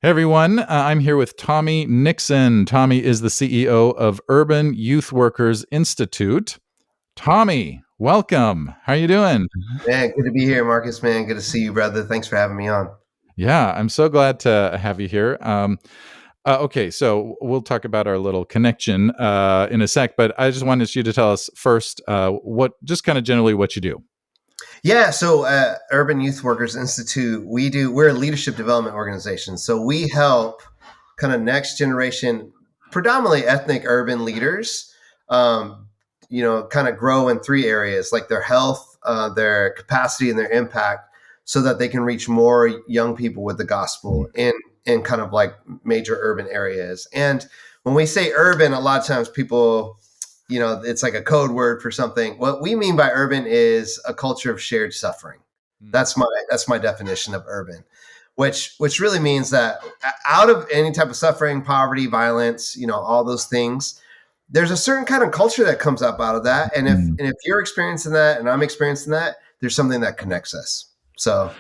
Hey everyone, I'm here with Tommy Nixon. Tommy is the CEO of Urban Youth Workers Institute. Tommy, welcome. How are you doing? Man, good to be here, Marcus. Man, good to see you, brother. Thanks for having me on. Yeah, I'm so glad to have you here. Okay, so we'll talk about our little connection in a sec, but I just wanted you to tell us first just kind of generally what you do. Yeah, so Urban Youth Workers Institute, we're a leadership development organization. So we help kind of next generation, predominantly ethnic urban leaders, kind of grow in three areas, like their health, their capacity, and their impact, so that they can reach more young people with the gospel in kind of like major urban areas. And when we say urban, a lot of times people, it's like a code word for something. What we mean by urban is a culture of shared suffering. That's my definition of urban, which really means that out of any type of suffering, poverty, violence, all those things, there's a certain kind of culture that comes up out of that. And if you're experiencing that and I'm experiencing that, there's something that connects us. So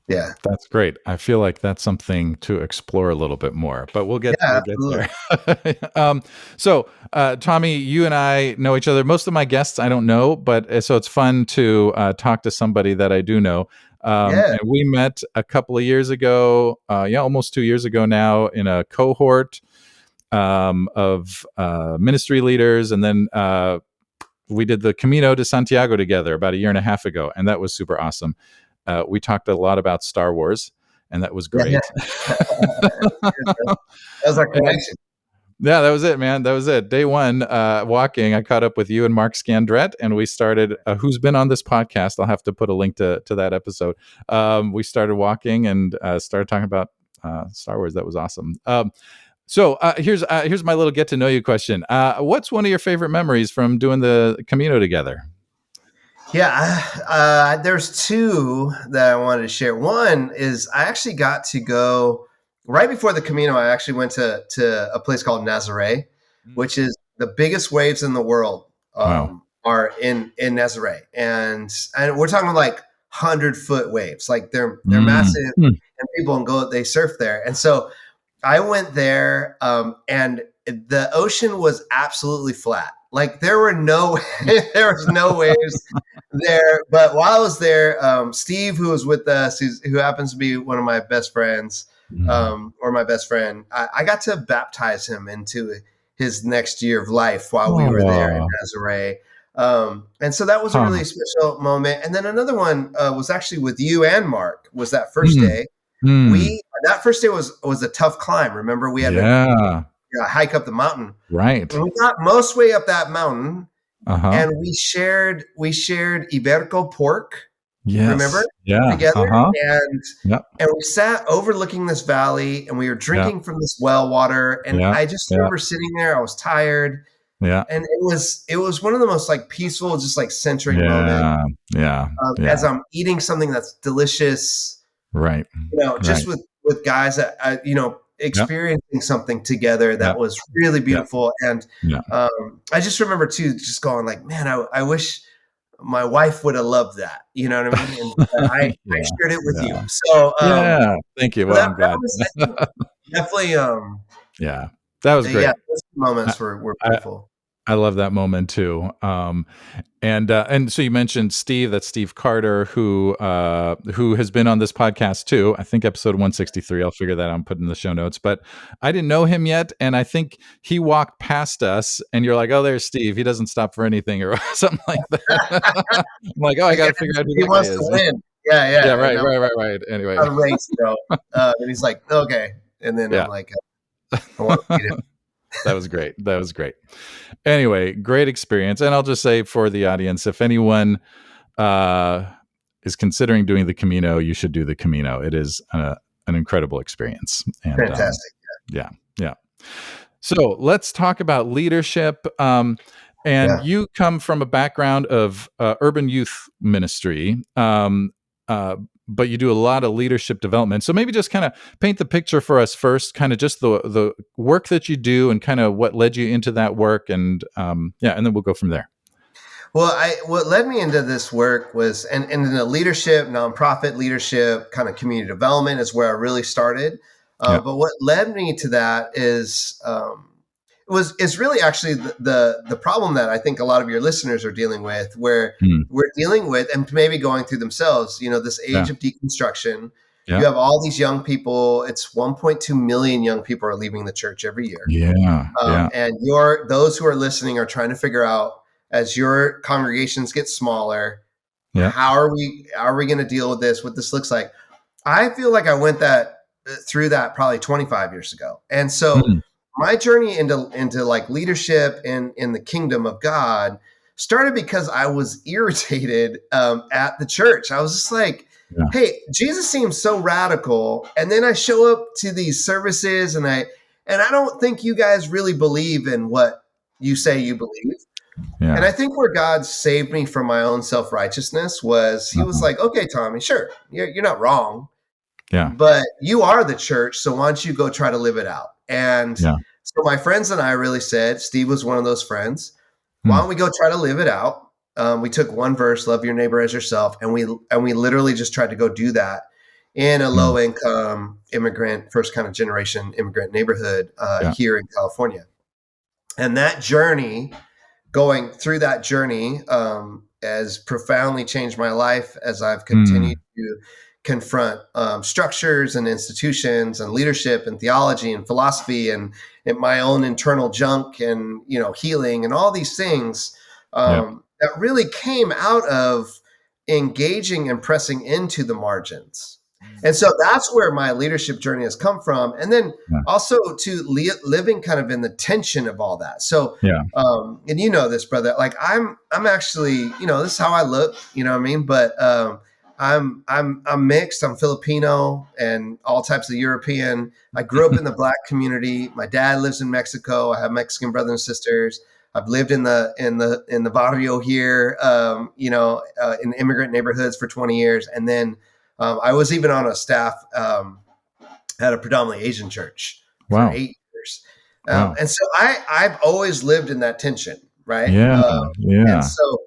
yeah. That's great. I feel like that's something to explore a little bit more, but we'll get Absolutely. there. Tommy, you and I know each other. Most of my guests I don't know, but so it's fun to talk to somebody that I do know. Yeah. And we met a couple of years ago, almost 2 years ago now, in a cohort of ministry leaders, and then we did the Camino de Santiago together about a year and a half ago, and that was super awesome. We talked a lot about Star Wars, and that was great. Yeah. That was our connection. Yeah, that was it, man. That was it. Day one, walking, I caught up with you and Mark Scandrette, and we started, who's been on this podcast. I'll have to put a link to that episode. We started walking and started talking about Star Wars. That was awesome. So here's my little get to know you question. What's one of your favorite memories from doing the Camino together? Yeah, there's two that I wanted to share. One is I actually got to go right before the Camino. I actually went to a place called Nazaré, which is the biggest waves in the world are in Nazaré, and we're talking like 100-foot waves. Like they're massive, and people they surf there. And so I went there, and the ocean was absolutely flat. Like there was no waves there. But while I was there, Steve, who was with us, who happens to be one of my best friends, or my best friend, I got to baptize him into his next year of life while we were there in Nazaré. And so that was a really special moment. And then another one was actually with you and Mark. Was that first day? That first day was a tough climb. Remember, we had to hike up the mountain. Right. And we got most way up that mountain, and we shared Iberico pork. Yes. Remember? Yeah. Together. And we sat overlooking this valley, and we were drinking from this well water. And I just remember sitting there. I was tired. Yeah. And it was one of the most like peaceful, just like centering moments. As I'm eating something that's delicious. Right. Just with guys that experiencing something together that was really beautiful. And I just remember too, just going like, man, I wish my wife would have loved that. You know what I mean? And I shared it with you. So thank you. Well, I'm glad. Definitely. That was great. Yeah, those moments were beautiful. I love that moment too. And so you mentioned Steve. That's Steve Carter, who has been on this podcast too. I think episode 163. I'll figure that out and put in the show notes. But I didn't know him yet, and I think he walked past us, and you're like, "Oh, there's Steve. He doesn't stop for anything," or something like that. I'm like, "Oh, I got to figure out who he wants to win." Yeah. Right. Anyway, a race, and he's like, "Okay," and then I'm like, "I want to beat him." That was great. Anyway, great experience. And I'll just say for the audience, if anyone is considering doing the Camino, you should do the Camino. It is an incredible experience. And, fantastic. Yeah. So let's talk about leadership. You come from a background of urban youth ministry. But you do a lot of leadership development. So maybe just kind of paint the picture for us first, kind of just the work that you do and kind of what led you into that work. And and then we'll go from there. Well, what led me into this work was, and in the leadership, nonprofit leadership, kind of community development is where I really started. Yeah. But what led me to that is it's really actually the problem that I think a lot of your listeners are dealing with, where Mm. we're dealing with and maybe going through themselves. This age Yeah. of deconstruction. Yeah. You have all these young people. It's 1.2 million young people are leaving the church every year. Yeah. Yeah. And those who are listening are trying to figure out, as your congregations get smaller, Yeah. how are we going to deal with this? What this looks like? I feel like I went through that probably 25 years ago, and so Mm. my journey into like leadership in the kingdom of God started because I was irritated at the church. I was just like, Yeah. hey, Jesus seems so radical, and then I show up to these services, and I don't think you guys really believe in what you say you believe. Yeah. And I think where God saved me from my own self-righteousness was he was like, okay, Tommy, sure, you're not wrong, Yeah. but you are the church, so why don't you go try to live it out? And Yeah. so my friends and I really said, Steve was one of those friends, why Mm. don't we go try to live it out? We took one verse, love your neighbor as yourself, and we literally just tried to go do that in a low income immigrant, first kind of generation immigrant neighborhood here in California. And that journey, going through that journey, has profoundly changed my life as I've continued to confront structures and institutions and leadership and theology and philosophy and my own internal junk and healing and all these things that really came out of engaging and pressing into the margins. And so that's where my leadership journey has come from. And then also to living kind of in the tension of all that. So, and you know this, brother, like I'm actually, this is how I look, you know what I mean? But I'm mixed. I'm Filipino and all types of European. I grew up in the Black community. My dad lives in Mexico. I have Mexican brothers and sisters. I've lived in the barrio here, in immigrant neighborhoods for 20 years. And then I was even on a staff at a predominantly Asian church for 8 years. And so I've always lived in that tension, right? And so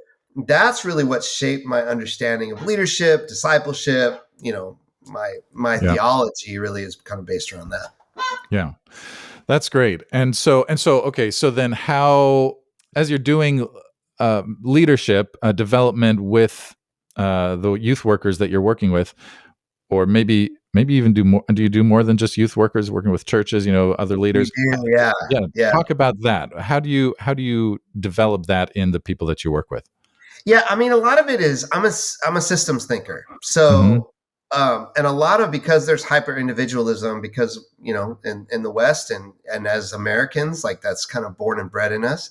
that's really what shaped my understanding of leadership, discipleship. My theology really is kind of based around that. Yeah. That's great. And so, okay. So then how, as you're doing leadership development with the youth workers that you're working with, or maybe even do you do more than just youth workers working with churches, other leaders? Yeah. Talk about that. How do you develop that in the people that you work with? Yeah. I mean, a lot of it is, I'm a systems thinker. So, and a lot of, because there's hyper individualism, because, in the West and as Americans, like that's kind of born and bred in us.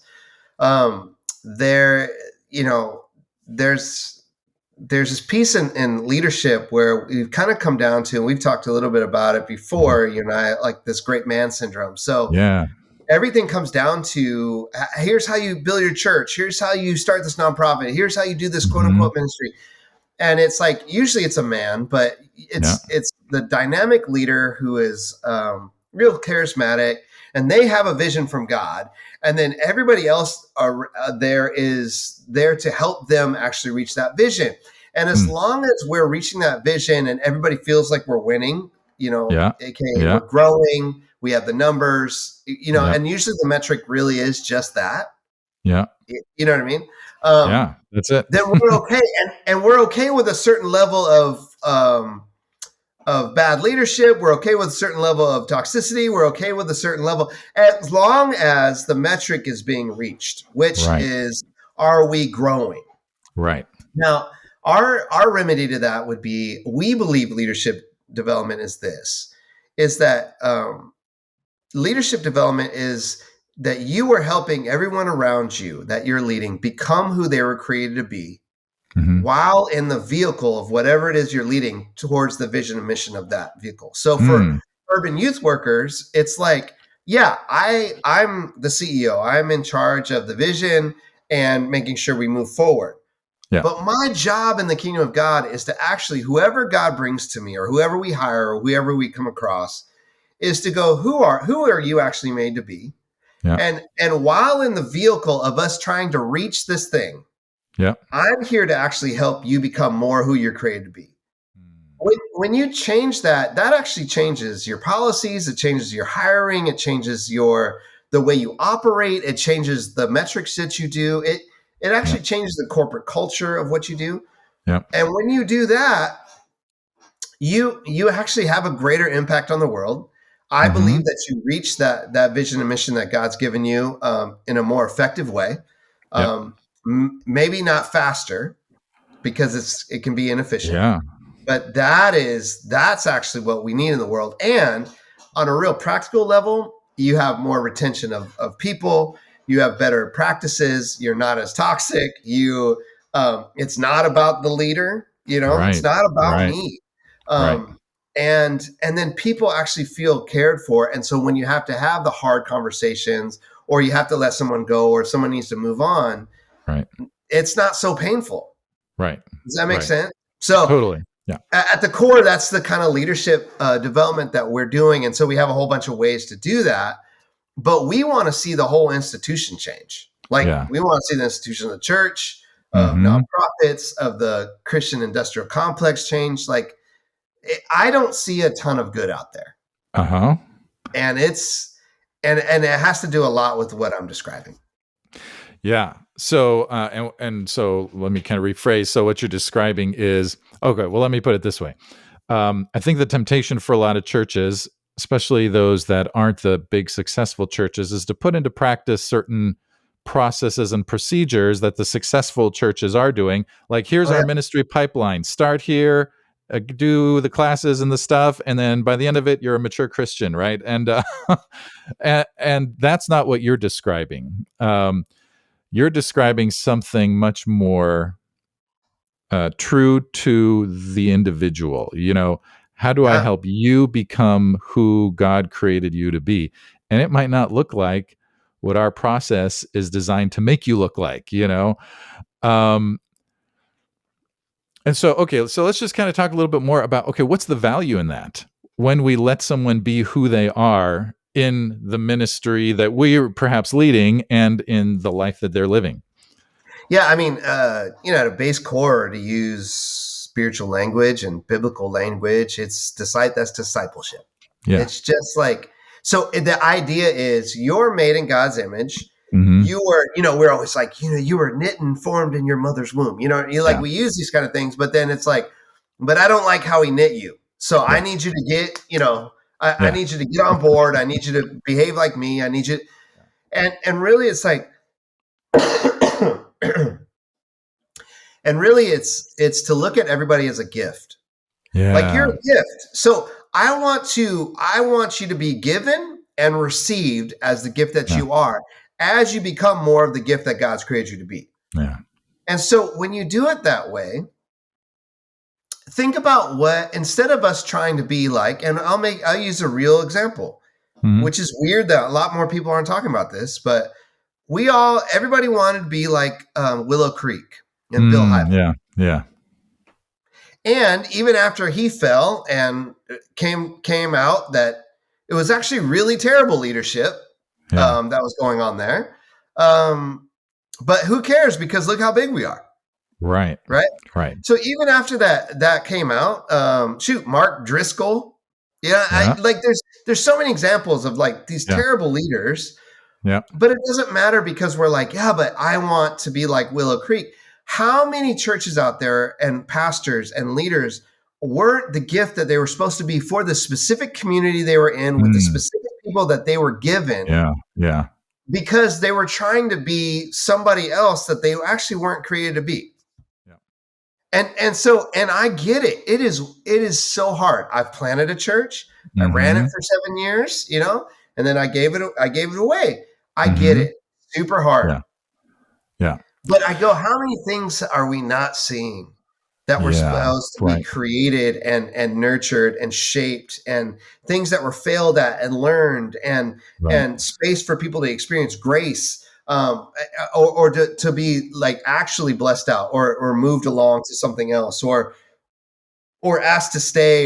There's this piece in leadership where we've kind of come down to, and we've talked a little bit about it before, you and I, like this great man syndrome. So everything comes down to, here's how you build your church. Here's how you start this nonprofit. Here's how you do this quote unquote ministry. And it's like, usually it's a man, but it's the dynamic leader who is real charismatic, and they have a vision from God. And then everybody else is there to help them actually reach that vision. And as long as we're reaching that vision and everybody feels like we're winning, we're growing, we have the numbers, and usually the metric really is just that. Yeah. You know what I mean? That's it. Then we're okay. And we're okay with a certain level of bad leadership. We're okay with a certain level of toxicity. We're okay with a certain level, as long as the metric is being reached, which is, are we growing? Right. Now, our remedy to that would be, we believe leadership development is that leadership development is that you are helping everyone around you that you're leading become who they were created to be, while in the vehicle of whatever it is you're leading towards the vision and mission of that vehicle. So for urban youth workers, it's like, I'm the CEO. I'm in charge of the vision and making sure we move forward. Yeah. But my job in the kingdom of God is to actually, whoever God brings to me, or whoever we hire, or whoever we come across, is to go, who are you actually made to be? Yeah. And while in the vehicle of us trying to reach this thing, I'm here to actually help you become more who you're created to be. when you change that, that actually changes your policies. It changes your hiring. It changes the way you operate. It changes the metrics that you do. It actually changes the corporate culture of what you do. Yeah. And when you do that, you actually have a greater impact on the world. I believe that you reach that vision and mission that God's given you in a more effective way. Maybe not faster, because it can be inefficient. Yeah. But that's actually what we need in the world. And on a real practical level, you have more retention of people. You have better practices. You're not as toxic. It's not about the leader. It's Right. not about Right. me. Right. And then people actually feel cared for. And so when you have to have the hard conversations, or you have to let someone go, or someone needs to move on, Right. it's not so painful. Right. Does that make Right. sense? So Totally. Yeah. at the core, that's the kind of leadership development that we're doing. And so we have a whole bunch of ways to do that. But we want to see the whole institution change. Like, we want to see the institution of the church, of nonprofits, of the Christian industrial complex change. Like, I don't see a ton of good out there. And and it has to do a lot with what I'm describing. Yeah. So, and so let me kind of rephrase. So what you're describing is, okay, well, let me put it this way. I think the temptation for a lot of churches, especially those that aren't the big successful churches, is to put into practice certain processes and procedures that the successful churches are doing. Like, here's our ministry pipeline. Start here, do the classes and the stuff, and then by the end of it, you're a mature Christian, right? And and that's not what you're describing. You're describing something much more true to the individual. How do I help you become who God created you to be? And it might not look like what our process is designed to make you look like, and so, okay, so let's just kind of talk a little bit more about, okay, what's the value in that when we let someone be who they are in the ministry that we're perhaps leading and in the life that they're living? Yeah, I mean, at a base core, to use spiritual language and biblical language, that's discipleship. Yeah. It's just like, so the idea is you're made in God's image. You were, we're always like, you were knit and formed in your mother's womb. We use these kind of things, but then it's like, but I don't like how he knit you. So I need you to get, I need you to get on board. I need you to behave like me. I need you. And really it's like, and really it's to look at everybody as a gift. Like, you're a gift. So I want you to be given and received as the gift that you are, as you become more of the gift that God's created you to be. Yeah. And so when you do it that way, think about instead of us trying to be like, and I'll use a real example, which is weird that a lot more people aren't talking about this, but everybody wanted to be like Willow Creek and Bill Hybels. Yeah. Yeah. And even after he fell and came out that it was actually really terrible leadership that was going on there. But who cares? Because look how big we are. Right. Right. Right. So even after that came out, Mark Driscoll. Yeah. There's so many examples of like these terrible leaders. Yeah. But it doesn't matter, because we're like, but I want to be like Willow Creek. How many churches out there and pastors and leaders weren't the gift that they were supposed to be for the specific community they were in, with the specific people that they were given? Yeah. Yeah. Because they were trying to be somebody else that they actually weren't created to be. Yeah. And I get it. It is so hard. I've planted a church. I ran it for 7 years, and then I gave it away. I get it. Super hard. Yeah. Yeah. But I go, how many things are we not seeing that were supposed to be created and nurtured and shaped, and things that were failed at and learned, and space for people to experience grace, or to be like actually blessed out, or moved along to something else, or asked to stay,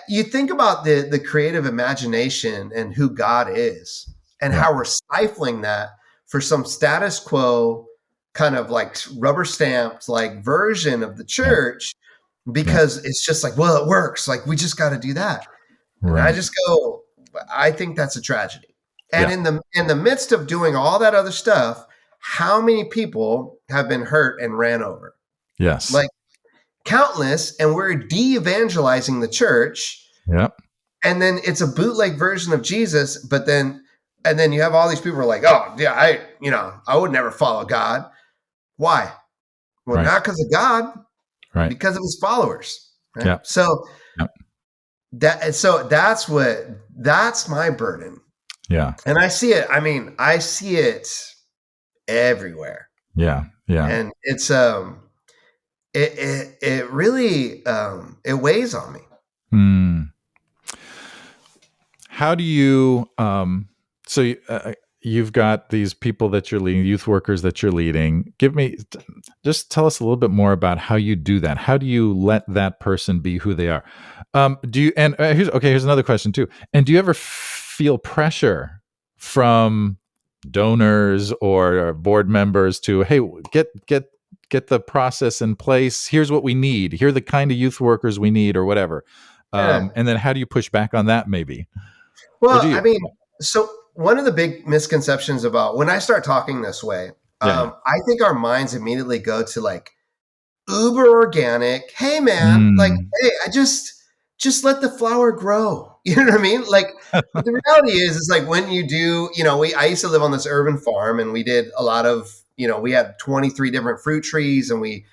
you think about the creative imagination and who God is, and how we're stifling that for some status quo kind of like rubber stamped like version of the church, because it's just like, well, it works. Like, we just got to do that. And I just go, I think that's a tragedy. And in the midst of doing all that other stuff, how many people have been hurt and ran over? Yes. Like, countless. And we're de-evangelizing the church. Yep. And then it's a bootleg version of Jesus, but then you have all these people who are like, oh yeah, I would never follow God. Why? Well, not because of God, because of his followers. Right? Yep. So that's my burden. Yeah. And I see it. I mean, I see it everywhere. Yeah. Yeah. And it's it really it weighs on me. How do you so you've got these people that you're leading, youth workers that you're leading. Just tell us a little bit more about how you do that. How do you let that person be who they are? Here's another question too. And do you ever feel pressure from donors or board members to, hey, get the process in place. Here's what we need. Here are the kind of youth workers we need, or whatever. And then how do you push back on that, maybe? Well, I mean, so one of the big misconceptions about when I start talking this way, I think our minds immediately go to like uber organic. Hey man, like, hey, I just let the flower grow. You know what I mean? Like, but the reality is like when you do, I used to live on this urban farm and we did a lot of, we had 23 different fruit trees and we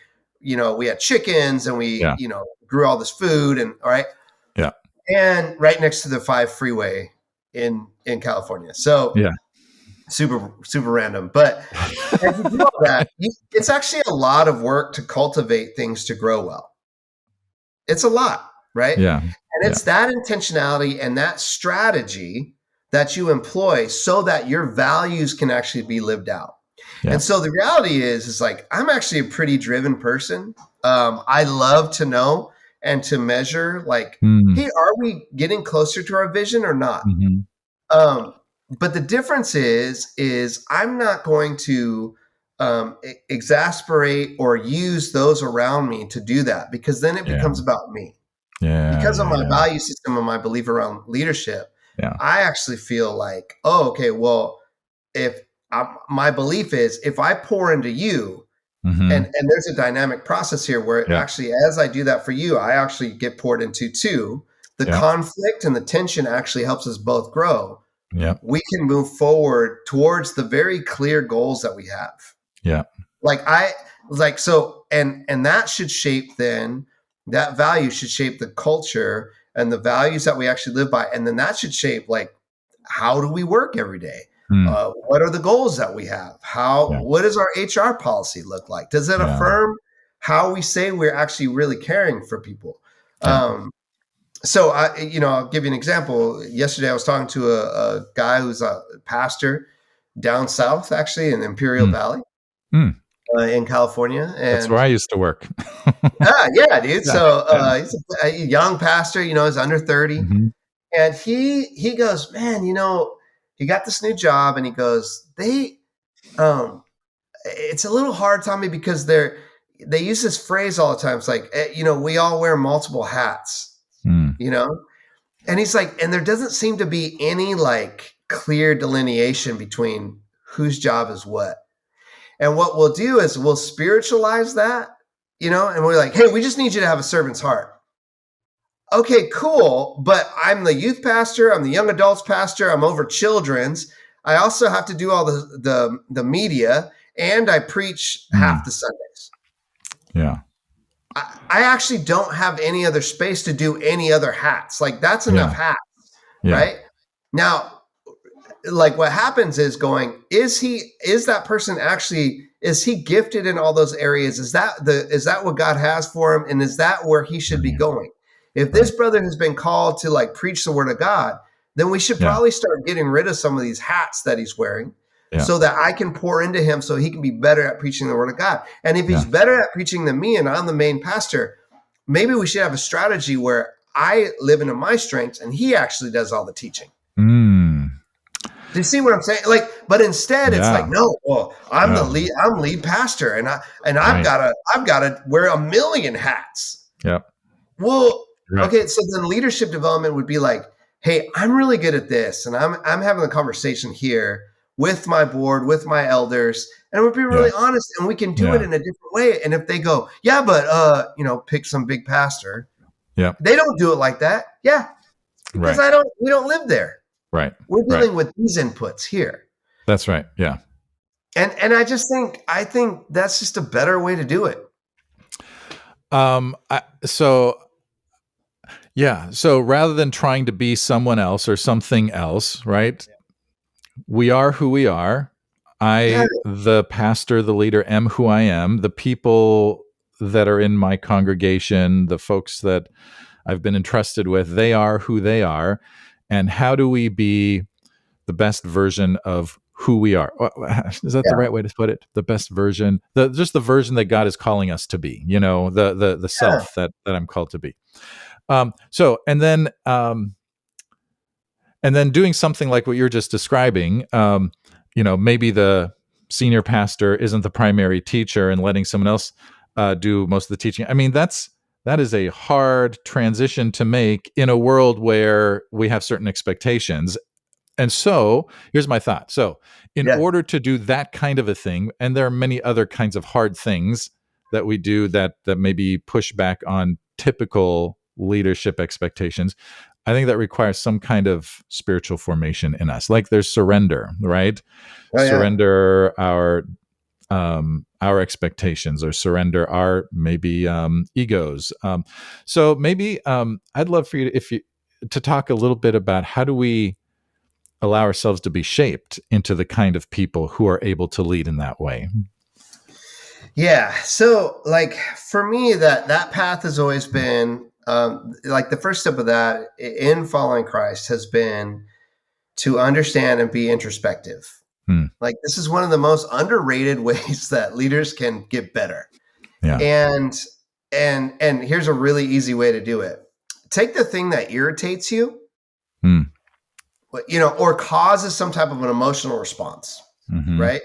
had chickens and we, grew all this food and all right. Yeah. And right next to the 5 freeway in California. So super, super random. But as you do all that, it's actually a lot of work to cultivate things to grow well. It's a lot, right? Yeah. And it's that intentionality and that strategy that you employ so that your values can actually be lived out. Yeah. And so the reality is like, I'm actually a pretty driven person. I love to know and to measure like, hey, are we getting closer to our vision or not? But the difference is I'm not going to exasperate or use those around me to do that, because then it becomes about me. Because of my value system and my belief around leadership, I actually feel like, oh, okay, well, my belief is if I pour into you, and there's a dynamic process here where actually, as I do that for you, I actually get poured into too. The conflict and the tension actually helps us both grow. Yeah, we can move forward towards the very clear goals that we have. Yeah, and that should shape then. That value should shape the culture and the values that we actually live by, and then that should shape like how do we work every day. What are the goals that we have? What does our HR policy look like? Does it affirm how we say we're actually really caring for people? So I'll give you an example. Yesterday I was talking to a guy who's a pastor down south, actually in Imperial Valley in California. And that's where I used to work. Yeah, dude. So he's a young pastor, he's under 30. And he goes, man, he got this new job, and he goes, it's a little hard, Tommy, because they use this phrase all the time. It's like, we all wear multiple hats, and he's like, and there doesn't seem to be any like clear delineation between whose job is what. And what we'll do is we'll spiritualize that, and we're like, hey, we just need you to have a servant's heart. Okay, cool. But I'm the youth pastor. I'm the young adults pastor. I'm over children's. I also have to do all the media, and I preach half the Sundays. Yeah. I actually don't have any other space to do any other hats. Like that's enough hats, right? Now, like what happens is is that person actually, is he gifted in all those areas? Is that what God has for him? And is that where he should be going? If this brother has been called to like preach the word of God, then we should probably start getting rid of some of these hats that he's wearing so that I can pour into him so he can be better at preaching the word of God. And if he's better at preaching than me and I'm the main pastor, maybe we should have a strategy where I live into my strengths and he actually does all the teaching. Do you see what I'm saying? Like, but instead it's like, no, well, I'm the lead, I'm lead pastor and I've got to wear a million hats. Yep. Well, Right. okay, so then leadership development would be like, hey, I'm really good at this, and I'm having a conversation here with my board, with my elders, and we'll be Yeah. really honest, and we can do it Yeah. in a different way. And if they go, yeah, but pick some big pastor, Yep. they don't do it like that. Yeah, because Right. we don't live there. Right. We're Right. dealing with these inputs here. That's right. Yeah. And I think that's just a better way to do it. So rather than trying to be someone else or something else, right? We are who we are. The pastor, the leader, am who I am. The people that are in my congregation, the folks that I've been entrusted with, they are who they are. And how do we be the best version of who we are? Is that the right way to put it? The best version, just the version that God is calling us to be, the self that I'm called to be. And then doing something like what you're just describing, maybe the senior pastor isn't the primary teacher and letting someone else do most of the teaching. I mean, that is a hard transition to make in a world where we have certain expectations. And so here's my thought. So in order to do that kind of a thing, and there are many other kinds of hard things that we do that maybe push back on typical leadership expectations, I think that requires some kind of spiritual formation in us. Like there's surrender, right? Surrender our expectations, or surrender our maybe egos. So maybe I'd love for you to talk a little bit about how do we allow ourselves to be shaped into the kind of people who are able to lead in that way. Yeah. So like for me, that path has always been like the first step of that in following Christ has been to understand and be introspective. Like this is one of the most underrated ways that leaders can get better. Yeah. And here's a really easy way to do it. Take the thing that irritates you, or causes some type of an emotional response, right?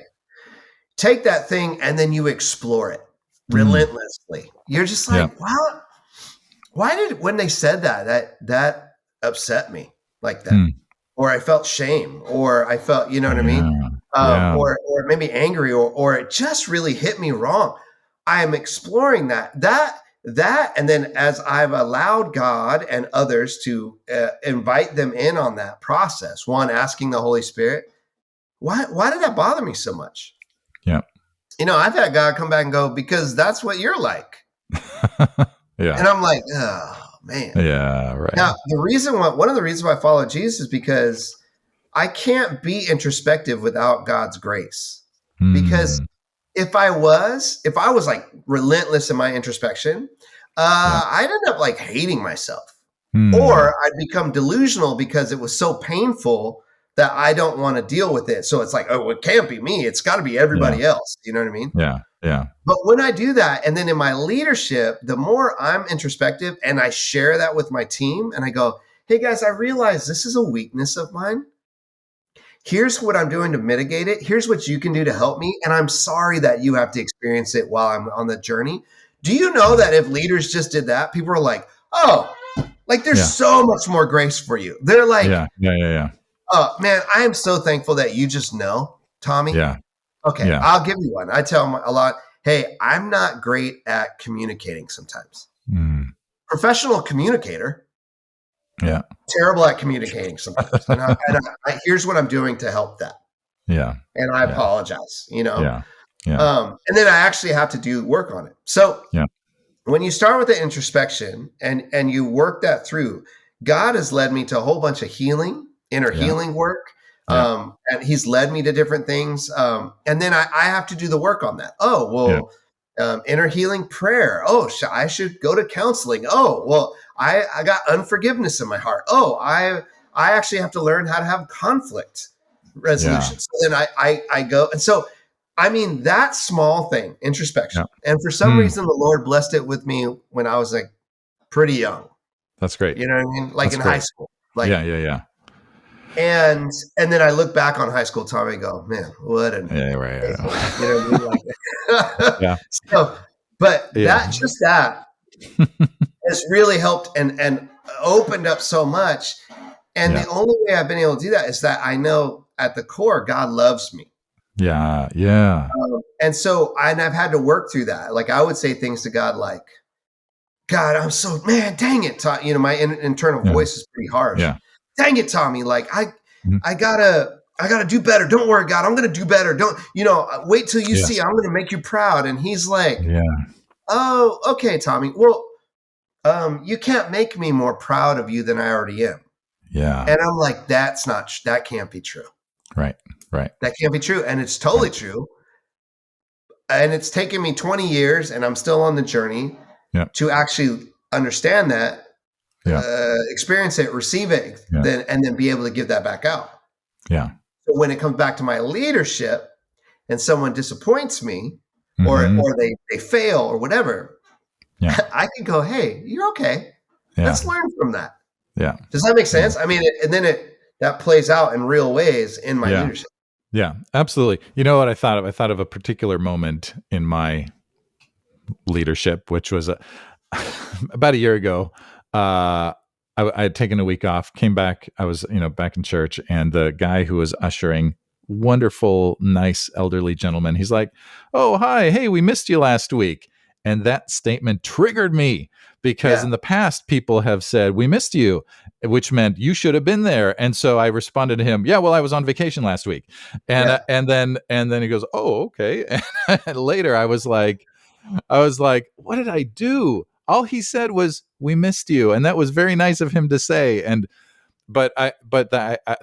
Take that thing and then you explore it relentlessly. You're just like, wow, when they said that upset me like that, or I felt shame, or I felt, you know what I mean? Or maybe angry, or it just really hit me wrong. I am exploring that, and then as I've allowed God and others to invite them in on that process, one, asking the Holy Spirit, why did that bother me so much? Yeah. I've had God come back and go, because that's what you're like. Yeah. And I'm like, oh man. Yeah. Right. Now, one of the reasons why I follow Jesus is because I can't be introspective without God's grace. Because if I was like relentless in my introspection, I'd end up like hating myself, or I'd become delusional because it was so painful that I don't want to deal with it. So it's like, oh, it can't be me. It's got to be everybody else. You know what I mean? Yeah. Yeah. But when I do that, and then in my leadership, the more I'm introspective and I share that with my team and I go, hey guys, I realize this is a weakness of mine. Here's what I'm doing to mitigate it. Here's what you can do to help me. And I'm sorry that you have to experience it while I'm on the journey. Do you know that if leaders just did that, people are like, oh, like there's so much more grace for you. They're like, yeah. Oh man, I am so thankful that you just know, Tommy. Yeah. Okay, I'll give you one. I tell them a lot, hey, I'm not great at communicating sometimes. Professional communicator. Yeah. Terrible at communicating sometimes. And here's what I'm doing to help that. Yeah. And I apologize, Yeah. And then I actually have to do work on it. So when you start with the introspection and you work that through, God has led me to a whole bunch of inner healing work. And he's led me to different things. And then I have to do the work on that. Oh, well, inner healing prayer. Oh, I should go to counseling. Oh, well, I got unforgiveness in my heart. Oh, I actually have to learn how to have conflict resolution. So then I go. And so, I mean, that small thing, introspection. And for some reason, the Lord blessed it with me when I was like pretty young. That's great. You know what I mean? Like high school. Like, yeah. And then I look back on high school, Tommy, and go, man, what an right. You know what I mean? Like, Yeah. So, but that has really helped and opened up so much. And the only way I've been able to do that is that I know at the core, God loves me. Yeah. And so I've had to work through that. Like I would say things to God like, God, I'm so, man, dang it. My internal voice is pretty harsh. Yeah. Dang it, Tommy. Like I gotta do better. Don't worry, God, I'm going to do better. Don't, wait till you see, I'm going to make you proud. And he's like, oh, okay, Tommy. Well, you can't make me more proud of you than I already am. Yeah. And I'm like, that can't be true. Right. That can't be true. And it's totally true. And it's taken me 20 years and I'm still on the journey to actually understand that, experience it, receive it, and then be able to give that back out. Yeah. So when it comes back to my leadership and someone disappoints me or they fail or whatever, I can go, hey, you're okay. Let's learn from that. Yeah. Does that make sense? I mean, and then that plays out in real ways in my leadership. Yeah, absolutely. You know what I thought of? I thought of a particular moment in my leadership, which was about a year ago. I had taken a week off, came back. I was, back in church, and the guy who was ushering, wonderful, nice, elderly gentleman, he's like, "Oh, hi, hey, we missed you last week." And that statement triggered me because in the past, people have said, "We missed you," which meant you should have been there. And so I responded to him, "Yeah, well, I was on vacation last week." And then he goes, "Oh, okay." And later I was like, "What did I do?" All he said was, "We missed you," and that was very nice of him to say. But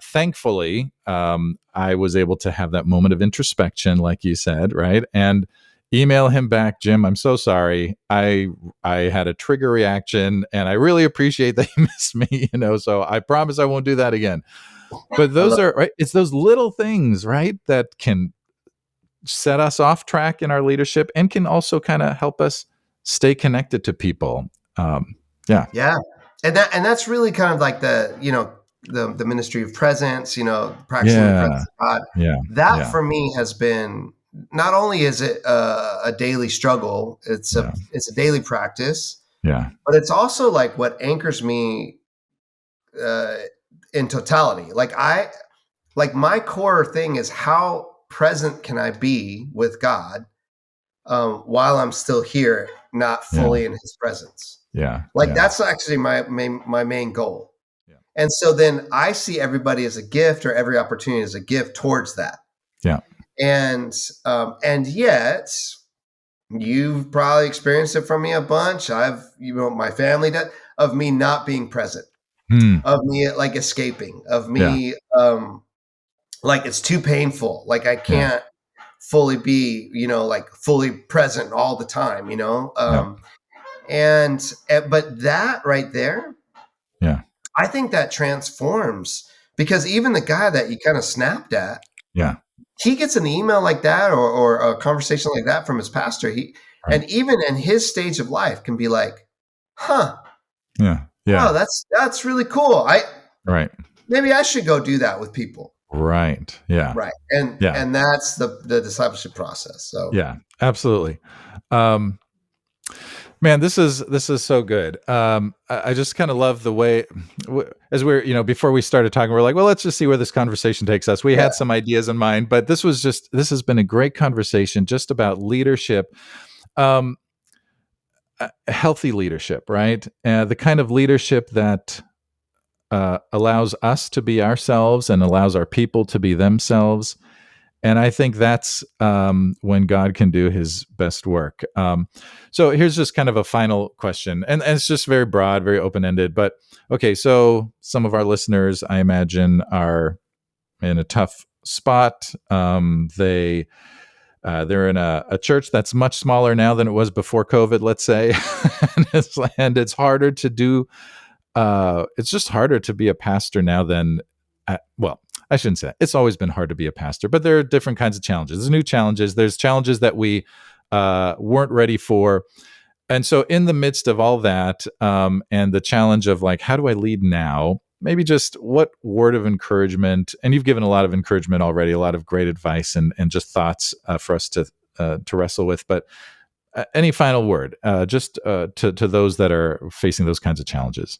thankfully, I was able to have that moment of introspection, like you said, right, and email him back, "Jim, I'm so sorry. I had a trigger reaction, and I really appreciate that you missed me. So I promise I won't do that again." But those are right. It's those little things, right, that can set us off track in our leadership and can also kind of help us stay connected to people. Yeah. And that's really kind of like the ministry of presence, practicing the presence of God. That for me has been, not only is it a daily struggle, it's a daily practice, but it's also like what anchors me in totality. Like my core thing is, how present can I be with God while I'm still here, not fully in his presence? That's actually my main goal. And so then I see everybody as a gift, or every opportunity as a gift towards that. And yet you've probably experienced it from me a bunch. My family did, of me not being present, of me like escaping, of me like it's too painful. Like I can't fully be, like fully present all the time, but that right there, I think that transforms, because even the guy that you kind of snapped at, he gets an email like that or a conversation like that from his pastor. And even in his stage of life can be like, oh, that's really cool. Maybe I should go do that with people. Right. And that's the discipleship process. So absolutely. Man, this is so good. I just kind of love the way, as we're, before we started talking, we're like, well, let's just see where this conversation takes us. We had some ideas in mind, but this has been a great conversation just about leadership, healthy leadership, right? The kind of leadership that allows us to be ourselves and allows our people to be themselves. And I think that's when God can do his best work. So here's just kind of a final question. And it's just very broad, very open-ended. But okay, so some of our listeners, I imagine, are in a tough spot. They're in a church that's much smaller now than it was before COVID, let's say. and it's harder to do. It's just harder to be a pastor now than, I shouldn't say that. It's always been hard to be a pastor, but there are different kinds of challenges. There's new challenges. There's challenges that we weren't ready for. And so in the midst of all that, and the challenge of like, how do I lead now? Maybe just what word of encouragement, and you've given a lot of encouragement already, a lot of great advice and just thoughts for us to wrestle with. But any final word, just to those that are facing those kinds of challenges?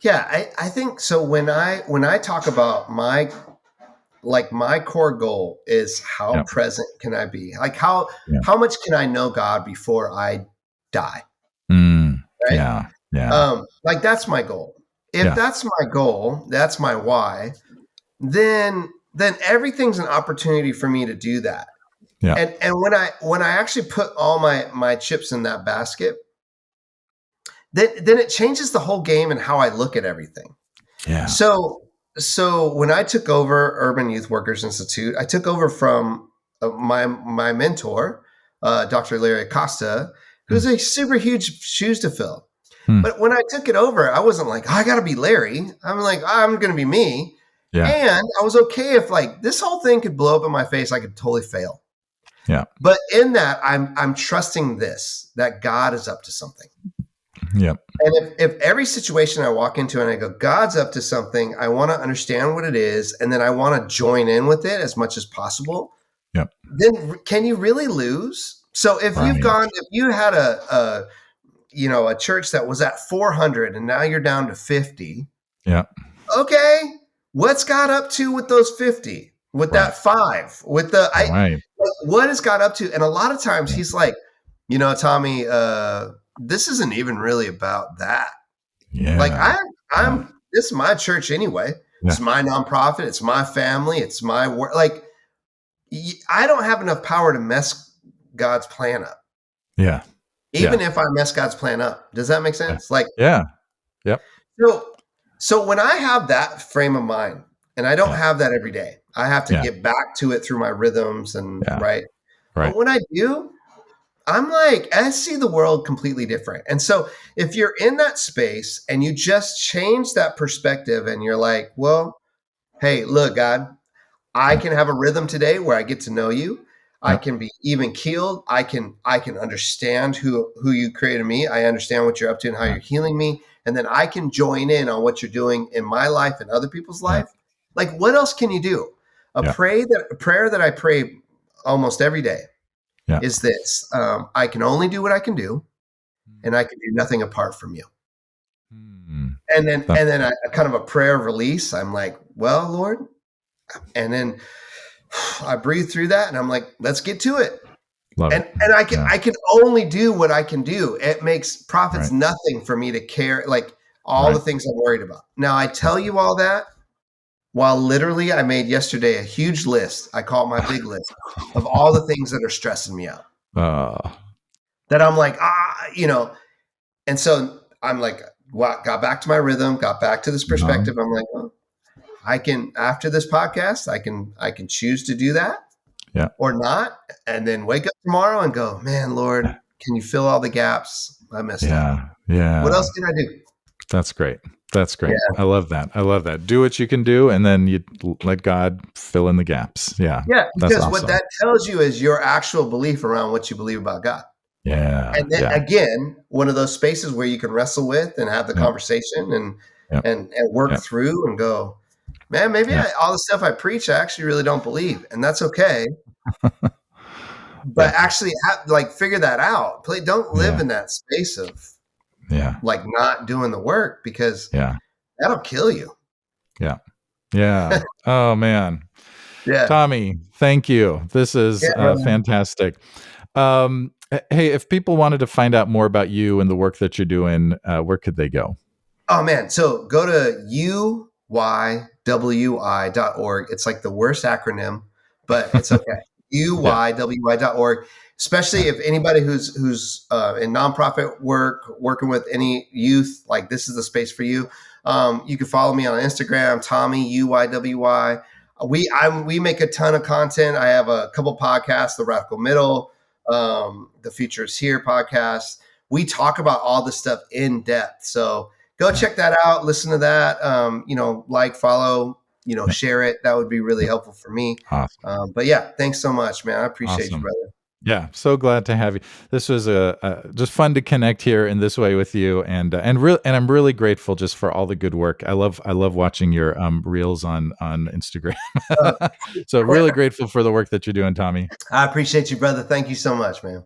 Yeah, I think so. When I talk about my core goal is how Yeah. present can I be? Like Yeah. how much can I know God before I die? Right? Yeah. Yeah. Like that's my goal. If Yeah. that's my goal, that's my why, then everything's an opportunity for me to do that. Yeah. And when I actually put all my chips in that basket, then it changes the whole game and how I look at everything. Yeah. So when I took over Urban Youth Workers Institute, I took over from my mentor, Dr. Larry Acosta, who's a super huge shoes to fill. But when I took it over, I wasn't like, oh, I got to be Larry. I'm like, I'm going to be me. Yeah. And I was okay if like this whole thing could blow up in my face. I could totally fail. Yeah. But in that, I'm trusting that God is up to something. Yep. And if every situation I walk into and I go, God's up to something, I want to understand what it is, and then I want to join in with it as much as possible. Yep. Then can you really lose? So if you had a church that was at 400 and now you're down to 50. Yeah. Okay. What's God up to with those 50? With that 5? With the what has God up to? And a lot of times he's like, Tommy, this isn't even really about that. Yeah. Like this is my church anyway. Yeah. It's my nonprofit. It's my family. It's my work. Like I don't have enough power to mess God's plan up. Yeah. Even if I mess God's plan up. Does that make sense? Like, yeah. Yep. So when I have that frame of mind, and I don't have that every day, I have to get back to it through my rhythms and right. But when I do, I'm like, I see the world completely different. And so if you're in that space and you just change that perspective and you're like, well, hey, look, God, I can have a rhythm today where I get to know you. I can be even keeled. I can understand who you created me. I understand what you're up to and how you're healing me. And then I can join in on what you're doing in my life and other people's life. Like, what else can you do? A prayer that I pray almost every day is this. I can only do what I can do, and I can do nothing apart from you. And then I kind of a prayer of release. I'm like, well, Lord. And then I breathe through that and I'm like, let's get to it. And I can only do what I can do. It makes profits nothing for me to care, like all the things I'm worried about. Now I tell you all that while literally I made yesterday a huge list. I call it my big list of all the things that are stressing me out. That I'm like, and so I'm like, got back to my rhythm, got back to this perspective. I'm like, well, I can, after this podcast, I can choose to do that or not. And then wake up tomorrow and go, man, Lord, can you fill all the gaps I missed? Yeah. What else can I do? That's great. That's great. Yeah. I love that. Do what you can do. And then you let God fill in the gaps. Yeah. Yeah. Because what that tells you is your actual belief around what you believe about God. Yeah. And then again, one of those spaces where you can wrestle with and have the conversation and work through and go, man, maybe all the stuff I preach, I actually really don't believe, and that's okay. But actually, figure that out. Don't live in that space of like not doing the work, because that'll kill you. Yeah. Yeah. Oh man. Yeah. Tommy, thank you. This is fantastic. Hey, if people wanted to find out more about you and the work that you're doing, where could they go? Oh man, so go to uywi.org. It's like the worst acronym, but it's okay. uywi.org. Especially if anybody who's in nonprofit work, working with any youth, like this is the space for you. You can follow me on Instagram, Tommy UYWY. We make a ton of content. I have a couple podcasts, The Radical Middle, the Futures Here podcast. We talk about all this stuff in depth. So go check that out. Listen to that. Follow, share it. That would be really helpful for me. Awesome. But yeah, thanks so much, man. I appreciate you, brother. Yeah, so glad to have you. This was just fun to connect here in this way with you, and I'm really grateful just for all the good work. I love watching your reels on Instagram. So really grateful for the work that you're doing, Tommy. I appreciate you, brother. Thank you so much, man.